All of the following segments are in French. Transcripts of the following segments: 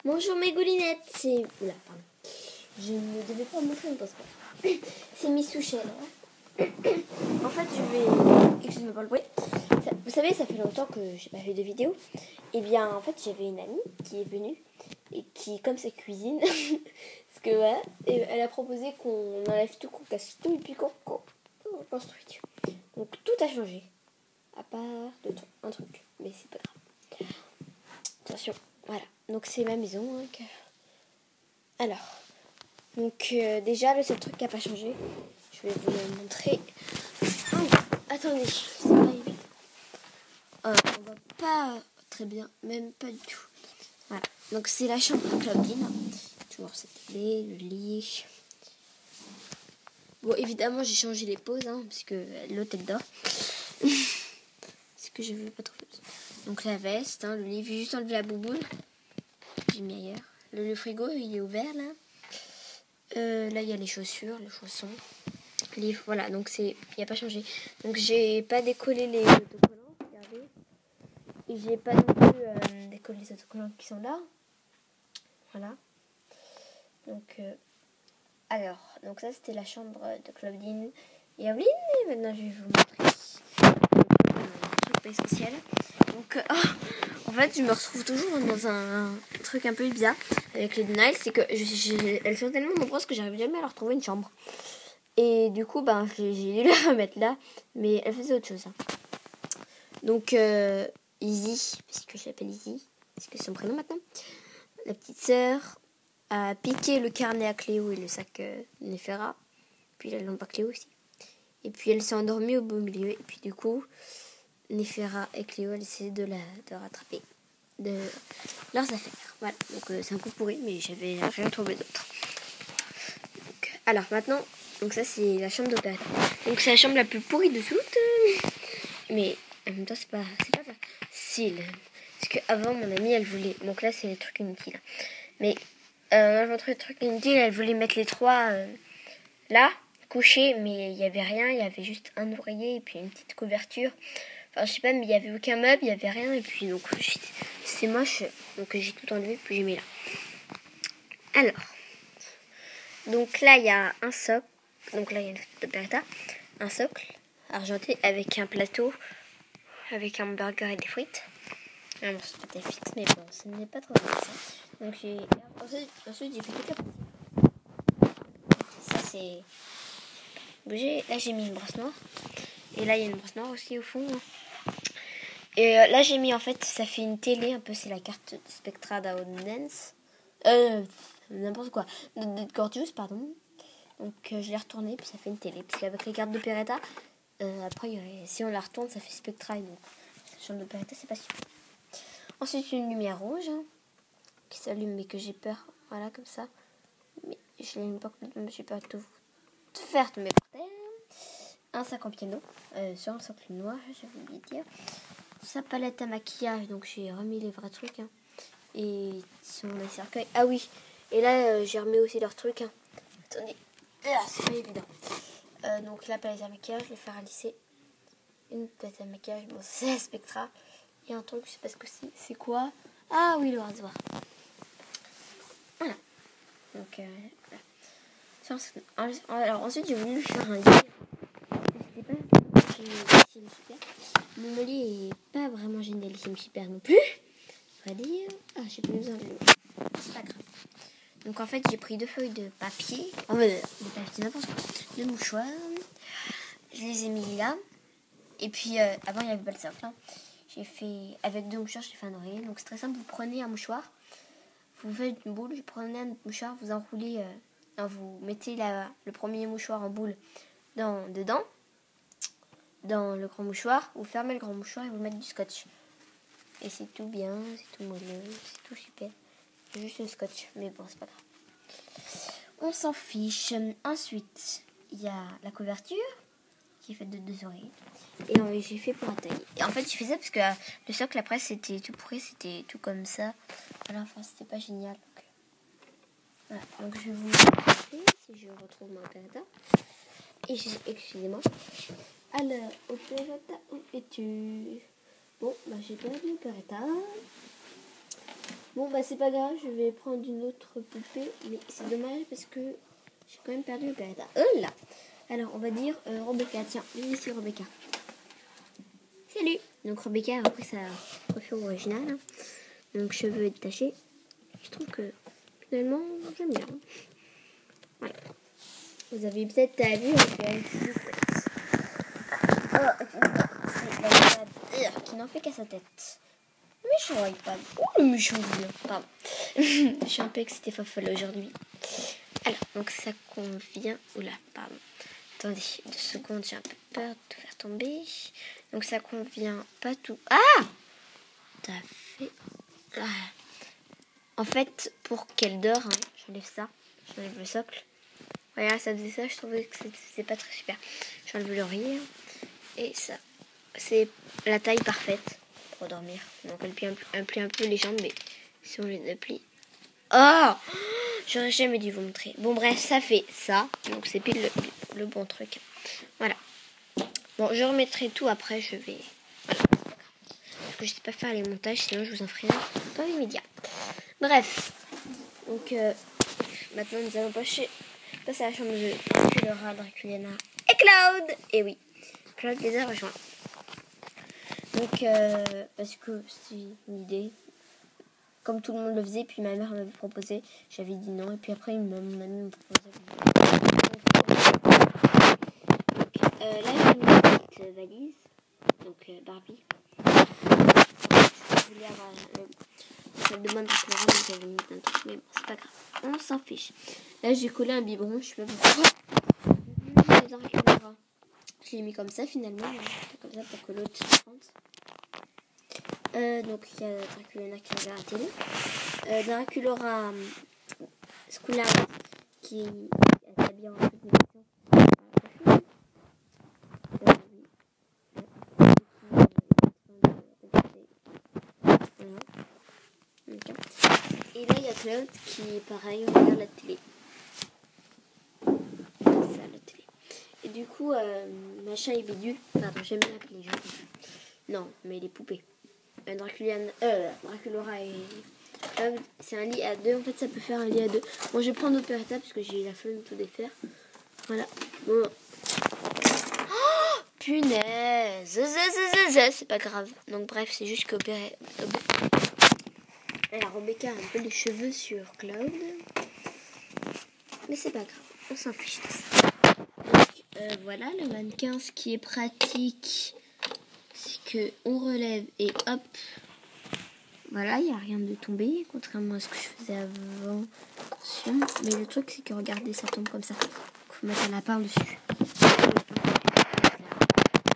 Bonjour mes goulinettes, c'est... Oula, pardon. Je ne devais pas vous montrer, mais pense pas. C'est Miss Souchelle. En fait, je vais... Excusez-moi pour le bruit. Vous savez, ça fait longtemps que j'ai pas fait de vidéo. Et bien, en fait, j'avais une amie qui est venue et qui, comme sa cuisine, parce que voilà, et elle a proposé qu'on enlève tout, qu'on casse tout et puis qu'on construit. Donc tout a changé. À part un truc, mais c'est pas grave. Attention, voilà. Donc c'est ma maison. Hein, Alors, donc déjà le seul truc qui n'a pas changé, je vais vous le montrer. Oh, attendez, c'est pas évident. On voit pas très bien, même pas du tout. Voilà. Donc c'est la chambre à Claudine. Toujours cette télé, le lit. Bon, évidemment j'ai changé les poses, hein, parce que l'hôtel dort. Parce que je veux pas trop. Donc la veste, hein, le lit, j'ai juste enlevé la bouboule. J'ai mis ailleurs. Le frigo, il est ouvert là. Là, il y a les chaussures, les chaussons. Voilà, donc il n'y a pas changé. Donc j'ai pas décollé les autocollants, regardez. Et j'ai pas non plus décollé les autocollants qui sont là. Voilà. Donc, donc ça c'était la chambre de Claudine et Evelyn. Et maintenant je vais vous montrer un truc pas spécial. Donc, en fait, je me retrouve toujours dans un truc un peu bizarre avec les Niles, c'est que elles sont tellement nombreuses que j'arrive jamais à leur trouver une chambre. Et du coup, j'ai dû la remettre là, mais elle faisait autre chose. Hein. Donc, Izzy, puisque je l'appelle Izzy, parce que c'est son prénom maintenant, la petite sœur a piqué le carnet à Cléo et le sac Néfera, puis la lampe à Cléo aussi. Et puis elle s'est endormie au beau milieu, et puis du coup, Néfera et Cléo, elles essaient de rattraper de leurs affaires. Voilà, donc c'est un coup pourri, mais j'avais rien trouvé d'autre. Alors maintenant, donc ça c'est la chambre d'opéra. Donc c'est la chambre la plus pourrie de toutes. Mais en même temps c'est pas facile. Parce qu'avant mon amie elle voulait. Donc là c'est les trucs inutiles. Mais avant les trucs inutiles, elle voulait mettre les trois là, couchés, mais il n'y avait rien, il y avait juste un oreiller et puis une petite couverture. Enfin je sais pas, mais il n'y avait aucun meuble, il n'y avait rien, et puis donc c'est moche. Donc j'ai tout enlevé, puis j'ai mis là. Alors. Donc là, il y a un socle. Donc là, il y a une photo de Beretta. Un socle argenté avec un plateau, avec un burger et des frites. Ah non, c'est pas des frites, mais bon, ce n'est pas trop bien ça. Donc ensuite j'ai fait toute la partie. Ça, c'est bougé. Là, j'ai mis une brosse noire. Et là, il y a une brosse noire aussi au fond. Et là, j'ai mis, en fait, ça fait une télé. Un peu, c'est la carte Spectra d'Audience. N'importe quoi. De Gorgeous, pardon. Donc je l'ai retourné, puis ça fait une télé. Parce qu'avec les cartes d'opéretta, après, si on la retourne, ça fait Spectra. Donc la chambre d'opéretta, c'est pas sûr. Ensuite, une lumière rouge qui s'allume, mais que j'ai peur. Voilà, comme ça. Mais je l'allume pas complètement, j'ai peur de tout faire tomber par terre. Un sac en piano, sur un socle noir, j'ai oublié de dire. Sa palette à maquillage, donc j'ai remis les vrais trucs. Hein. Et sur mon cercueil. Ah oui, et là, j'ai remis aussi leurs trucs. Hein. Attendez. C'est pas évident. Donc la palette à maquillage, le fer à lisser, une palette à maquillage, bon c'est la Spectra, et un truc, je sais pas ce que c'est quoi. Ah oui, le rasoir. Voilà. Donc voilà. Alors ensuite j'ai voulu lui faire un lit. Je sais pas, génialissime super. Mon lit est pas vraiment génialissime super non plus. On va dire. Ah, j'ai pas besoin de lui. C'est pas grave. Donc en fait j'ai pris 2 feuilles de papier, n'importe quoi, 2 mouchoirs, je les ai mis là, et puis avant il n'y avait pas le socle, hein. J'ai fait, avec 2 mouchoirs j'ai fait un oreiller, donc c'est très simple, vous prenez un mouchoir, vous faites une boule, vous prenez un mouchoir, vous enroulez, vous mettez le premier mouchoir en boule dedans, dans le grand mouchoir, vous fermez le grand mouchoir et vous mettez du scotch. Et c'est tout bien, c'est tout moelleux, c'est tout super. Juste le scotch, mais bon, c'est pas grave. On s'en fiche. Ensuite, il y a la couverture qui est faite de 2 oreilles. Et j'ai fait pour un taille. Et en fait, j'ai fait ça parce que le socle après c'était tout pourri, c'était tout comme ça. Voilà, enfin, c'était pas génial. Donc, voilà. Donc je vais vous montrer si je retrouve mon opérateur. Et excusez-moi. Alors, opérateur, où es-tu? Bon, j'ai perdu l'opérateur. Bon, bah c'est pas grave, je vais prendre une autre poupée. Mais c'est dommage parce que j'ai quand même perdu le Beretta. Là. Alors, on va dire Rebecca. Tiens, viens ici, Rebecca. Salut. Donc, Rebecca a repris sa coiffure originale. Hein. Donc, cheveux détachés. Je trouve que, finalement, j'aime bien. Voilà. Vous avez peut-être vu, on fait une petite c'est la malade qui n'en fait qu'à sa tête. Méchant iPad. Oh, le méchant vieux. Pardon. Je suis un peu excitée folle aujourd'hui. Alors, donc ça convient... Oula, pardon. Attendez, 2 secondes, j'ai un peu peur de tout faire tomber. Donc ça convient pas tout... Ah! T'as fait... Ah. En fait, pour qu'elle dort, hein, j'enlève ça. J'enlève le socle. Voilà, ça faisait ça, je trouvais que c'est pas très super. J'enlève l'oreiller. Et ça, c'est la taille parfaite pour dormir. Donc elle plie un peu les jambes, mais si on les aplie... Oh! J'aurais jamais dû vous montrer. Bon bref, ça fait ça. Donc c'est pile le bon truc. Voilà. Bon, je remettrai tout après, je vais... Voilà. Parce que je sais pas faire les montages, sinon je vous en ferai un dans l'immédiat. Bref. Donc maintenant nous allons passer à la chambre de Draculora, Draculiana et Cloud. Et oui, Cloud les a rejoints. Donc parce que c'est une idée. Comme tout le monde le faisait, puis ma mère m'avait proposé, j'avais dit non, et puis après mon ami me proposait. Donc là j'ai mis une petite valise, donc Barbie. Je voulais avoir ça demande de Clara, donc j'avais mis un truc, mais bon, c'est pas grave, on s'en fiche. Là j'ai collé un biberon, je sais pas pourquoi. Je l'ai mis comme ça finalement, comme ça pour que l'autre se rentre. Donc il y a Draculana qui regarde la télé. Draculora Scolaire qui est habillé en truc de médecin. Et là il y a Cloud qui pareil regarde la télé. Ça la télé. Et du coup machin et bidule. Pardon, j'aime bien appeler les gens. Non, mais les poupées. Draculora et Cloud, c'est un lit à 2. En fait, ça peut faire un lit à 2. Bon, je vais prendre notre Beretta parce que j'ai la flemme de tout défaire. Voilà. Bon. Oh, punaise. C'est pas grave. Donc, bref, c'est juste qu'opérer. Alors, Rebecca a un peu les cheveux sur Cloud. Mais c'est pas grave. On s'en fiche de ça. Donc, voilà, le mannequin, ce qui est pratique, c'est que on relève et hop. Voilà, il n'y a rien de tombé, contrairement à ce que je faisais avant. Mais le truc, c'est que regardez, ça tombe comme ça. Il faut mettre un lapin dessus.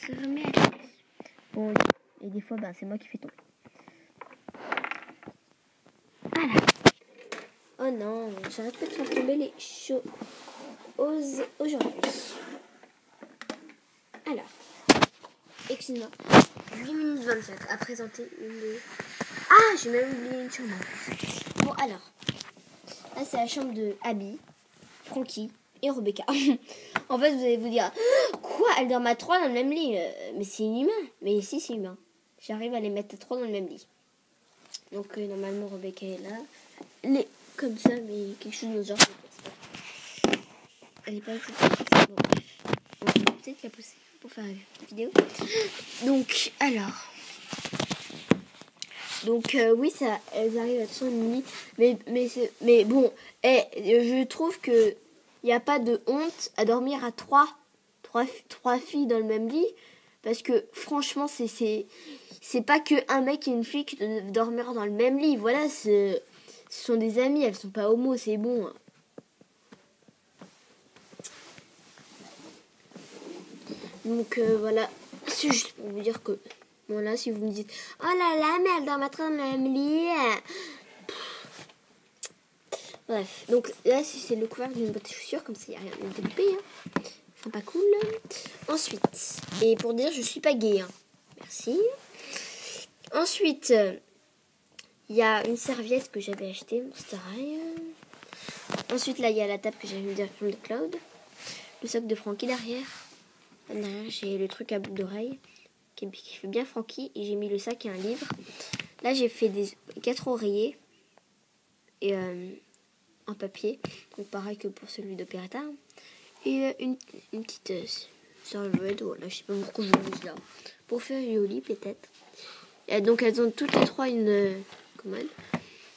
Ça remet à la place. Bon, et des fois, c'est moi qui fais tomber. Voilà. Oh non, j'arrête pas de faire tomber les choses aujourd'hui. Alors, excuse-moi. 8 minutes 27 à présenter une des... Ah, j'ai même oublié une chambre. Bon, alors. Là, c'est la chambre de Abby, Frankie et Rebecca. En fait, vous allez vous dire, quoi, elles dorment à 3 dans le même lit. Mais c'est inhumain. Mais ici, c'est humain. J'arrive à les mettre à 3 dans le même lit. Donc, normalement, Rebecca est là. Elle est comme ça, mais quelque chose de genre. Elle n'est pas exactement. Bon, bref. On va peut-être la pousser pour faire une vidéo. Donc, alors... Donc oui, ça, elles arrivent à 2,5. Mais bon, je trouve que il n'y a pas de honte à dormir à trois filles dans le même lit. Parce que franchement, c'est pas que un mec et une fille qui doivent dormir dans le même lit. Voilà, ce sont des amies, elles sont pas homo, c'est bon. Donc voilà, c'est juste pour vous dire que... Voilà, si vous me dites oh là là, mais elle dort dans le même lit. Bref, donc là, c'est le couvercle d'une boîte de chaussures, comme ça, il n'y a rien de développé. Hein. Sympa, cool. Ensuite, et pour dire, je suis pas gay. Hein. Merci. Ensuite, il y a une serviette que j'avais achetée, Monster High. Ensuite, là, il y a la table que j'avais mis directement de Cloud. Le socle de Frankie derrière. Derrière, j'ai le truc à boucle d'oreille. Qui fait bien Frankie, et j'ai mis le sac et un livre. Là j'ai fait 4 oreillers, et en papier. Donc pareil que pour celui d'Opérateur. Et une petite serviette, voilà, je sais pas pourquoi je l'ai mise là. Pour faire joli peut-être. Et donc elles ont toutes les trois une commode.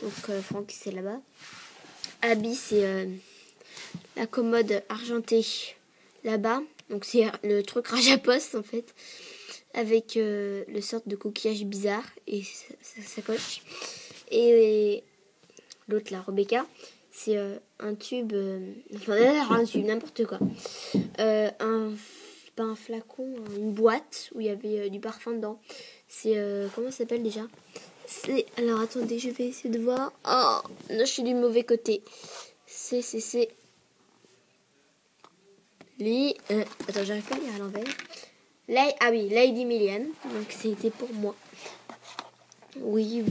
Donc Franck c'est là-bas. Abby c'est la commode argentée là-bas. Donc c'est le truc Rajapost en fait. Avec le sorte de coquillage bizarre et sa sacoche. Et l'autre là, Rebecca, c'est un tube, un tube, n'importe quoi. Pas un flacon, une boîte où il y avait du parfum dedans. C'est, comment ça s'appelle déjà? Alors attendez, je vais essayer de voir. Oh, non, je suis du mauvais côté. C'est. Attends, j'arrive pas à lire à l'envers. Ah oui, Lady Millian. Donc c'était pour moi. Oui,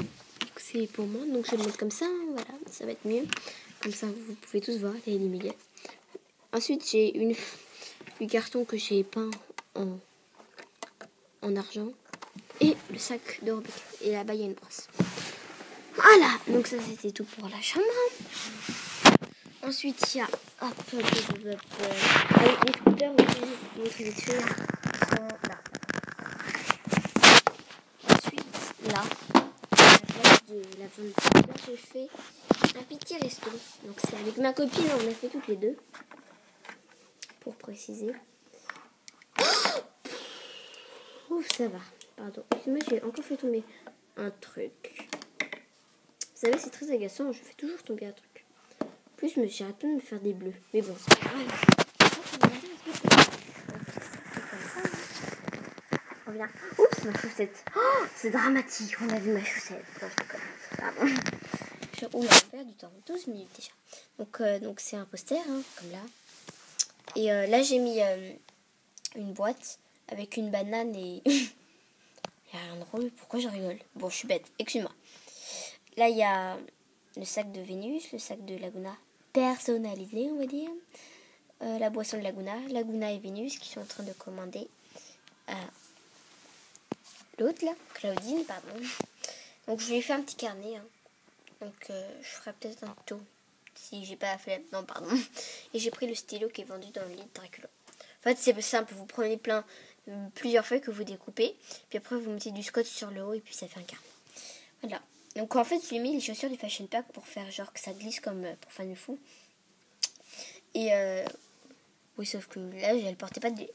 c'est pour moi. Donc je vais le mettre comme ça. Hein, voilà, ça va être mieux. Comme ça, vous pouvez tous voir Lady Millian. Ensuite, j'ai du carton que j'ai peint en argent. Et le sac de Rebecca. Et là-bas, il y a une brosse. Voilà, donc ça c'était tout pour la chambre. Ensuite, il y a les scooters aussi, vite fait, sont là. Ensuite, là, à la place de la vente de scooters, j'ai fait un petit resto. Donc c'est avec ma copine, on a fait toutes les deux. Pour préciser. Ouf, ça va. Pardon. Moi, j'ai encore fait tomber un truc. Vous savez, c'est très agaçant. Je fais toujours tomber un truc. En plus, j'arrête pas de me faire des bleus. Mais bon, c'est pas grave. Reviens. Oups, ma chaussette. Oh, c'est dramatique. On a vu ma chaussette. Non, je déconne. Pardon. Oula, on perd du temps. 12 minutes déjà. Donc c'est un poster, hein, comme là. Et là, j'ai mis une boîte avec une banane et... Il n'y a rien de drôle. Pourquoi je rigole? Bon, je suis bête. Excuse-moi. Là, il y a le sac de Vénus, le sac de Laguna personnalisé, on va dire. La boisson de Laguna et Vénus qui sont en train de commander l'autre là, Claudine, pardon. Donc je lui ai fait un petit carnet. Hein. Donc je ferai peut-être un tuto si j'ai pas fait. Non, pardon. Et j'ai pris le stylo qui est vendu dans le lit de Dracula. En fait, c'est simple. Vous prenez plusieurs feuilles que vous découpez, puis après vous mettez du scotch sur le haut et puis ça fait un carnet. Voilà. Donc en fait, je lui ai mis les chaussures du Fashion Pack pour faire genre que ça glisse comme pour Fan Fou. Et oui, sauf que là, il portait pas des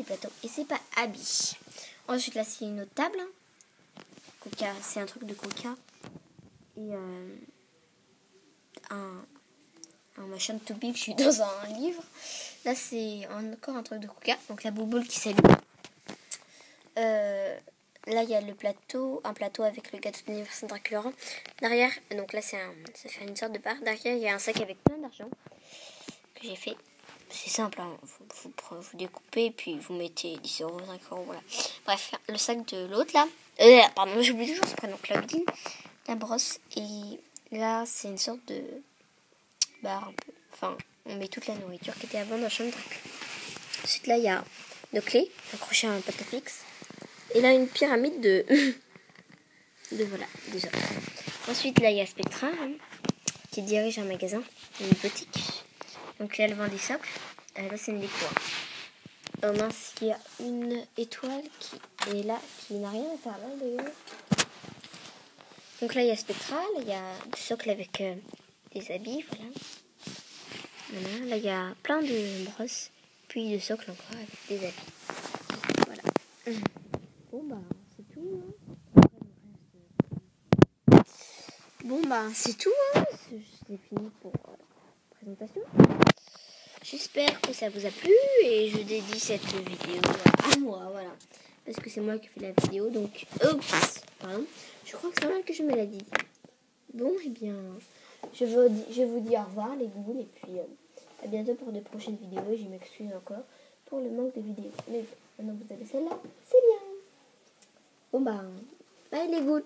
plateaux. Et c'est pas Abby. Ensuite, là, c'est une autre table. Coca, c'est un truc de Coca. Et un machin de to be que je suis dans un livre. Là, c'est encore un truc de Coca. Donc la bouboule qui s'allume. Là, il y a un plateau avec le gâteau d'anniversaire de Dracula. Derrière, donc là, ça fait une sorte de part. Derrière, il y a un sac avec plein d'argent que j'ai fait. C'est simple, hein. Vous découpez et puis vous mettez 10 euros, 5 euros, voilà. Bref, le sac de l'autre là. Pardon, j'oublie toujours ce prénom. Claudine, la brosse. Et là, c'est une sorte de bar un peu. Enfin, on met toute la nourriture qui était avant dans la chambre de Dracula. Ensuite, là, il y a deux clés accrochées à un pâte à fixe. Et là, une pyramide de voilà, des autres. Ensuite, là, il y a Spectra hein, qui dirige un magasin, une boutique. Donc là, elle vend des socles. Là, c'est une déco. Mince, il y a une étoile qui est là, qui n'a rien à faire là, d'ailleurs. Donc là, il y a Spectra. Là, il y a des socles avec des habits, voilà. Voilà. Là, il y a plein de brosses. Puis de socles encore avec des habits. Voilà. Bon, bah, c'est tout. Hein. Bon, bah, c'est tout. Hein. C'est fini pour la présentation. J'espère que ça vous a plu et je dédie cette vidéo à moi, voilà. Parce que c'est moi qui fais la vidéo, donc... Oups, pardon. Je crois que c'est normal que je me la dise. Bon, eh bien, je vous dis au revoir les goûts et puis à bientôt pour de prochaines vidéos. Et je m'excuse encore pour le manque de vidéos. Mais maintenant vous avez celle-là, c'est bien. Bon, bah, bye les goûts.